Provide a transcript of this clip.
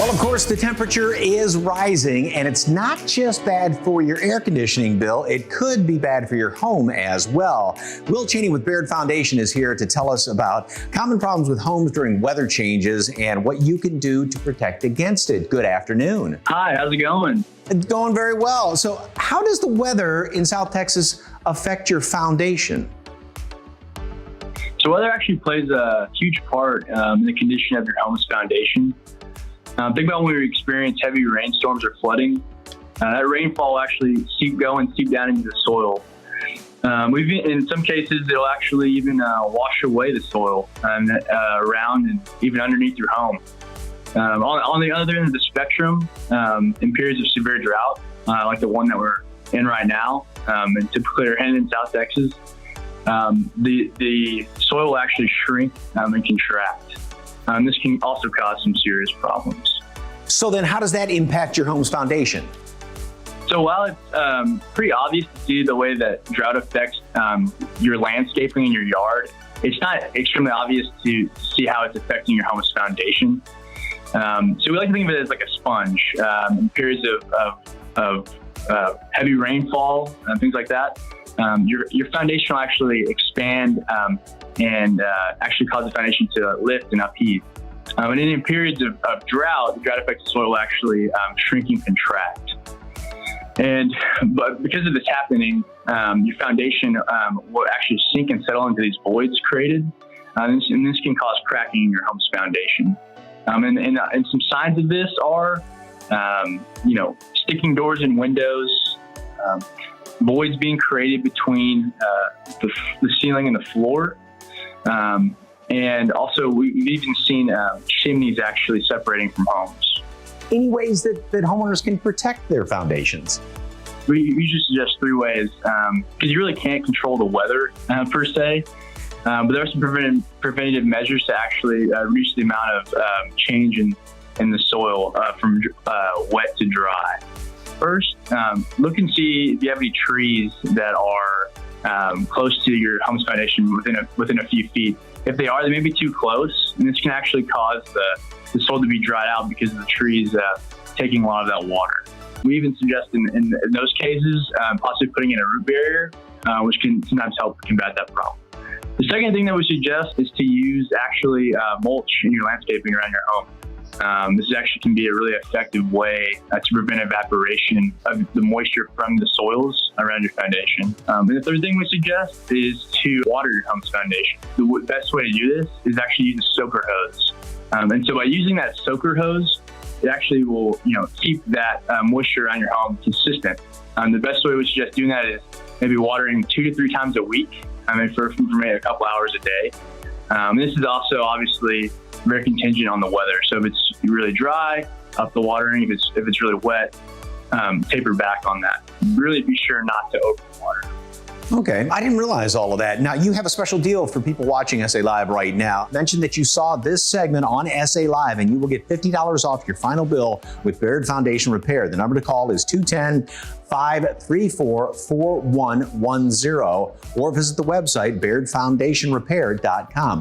Well, of course, the temperature is rising, and it's not just bad for your air conditioning bill, it could be bad for your home as well. Will Chaney with Baird Foundation is here to tell us about common problems with homes during weather changes and what you can do to protect against it. Good afternoon. Hi, how's it going? It's going very well. So how does the weather in South Texas affect your foundation? So weather actually plays a huge part in the condition of your home's foundation. Think about when we experience heavy rainstorms or flooding. That rainfall will actually seep down into the soil. In some cases, it'll actually even wash away the soil around and even underneath your home. On the other end of the spectrum, in periods of severe drought, like the one that we're in right now, and typically are in South Texas, the soil will actually shrink and contract. This can also cause some serious problems. So then how does that impact your home's foundation? So while it's pretty obvious to see the way that drought affects your landscaping in your yard, it's not extremely obvious to see how it's affecting your home's foundation. So we like to think of it as like a sponge. In periods of heavy rainfall and things like that, your foundation will actually expand and actually cause the foundation to lift and upheave. And in periods of drought, the drought affected soil will actually shrink and contract. But because of this happening, your foundation will actually sink and settle into these voids created. And this can cause cracking in your home's foundation. And some signs of this are, sticking doors and windows, voids being created between the ceiling and the floor. And also we've even seen chimneys actually separating from homes. Any ways that homeowners can protect their foundations? We usually suggest 3 ways, because you really can't control the weather per se. But there are some preventative measures to actually reduce the amount of change in the soil from wet to dry. First, look and see if you have any trees that are close to your home's foundation within a few feet. If they are, they may be too close, and this can actually cause the soil to be dried out because of the trees taking a lot of that water. We even suggest in those cases possibly putting in a root barrier, which can sometimes help combat that problem. The second thing that we suggest is to use actually mulch in your landscaping around your home. This actually can be a really effective way to prevent evaporation of the moisture from the soils around your foundation. And the third thing we suggest is to water your home's foundation. The best way to do this is actually use a soaker hose. And so by using that soaker hose, it actually will keep that moisture around your home consistent. The best way we suggest doing that is maybe watering 2 to 3 times a week. For maybe a couple hours a day. This is also obviously very contingent on the weather. So if it's really dry, up the watering. If it's really wet, taper back on that. Really be sure not to overwater. Okay, I didn't realize all of that. Now, you have a special deal for people watching SA Live right now. Mention that you saw this segment on SA Live and you will get $50 off your final bill with Baird Foundation Repair. The number to call is 210-534-4110 or visit the website bairdfoundationrepair.com.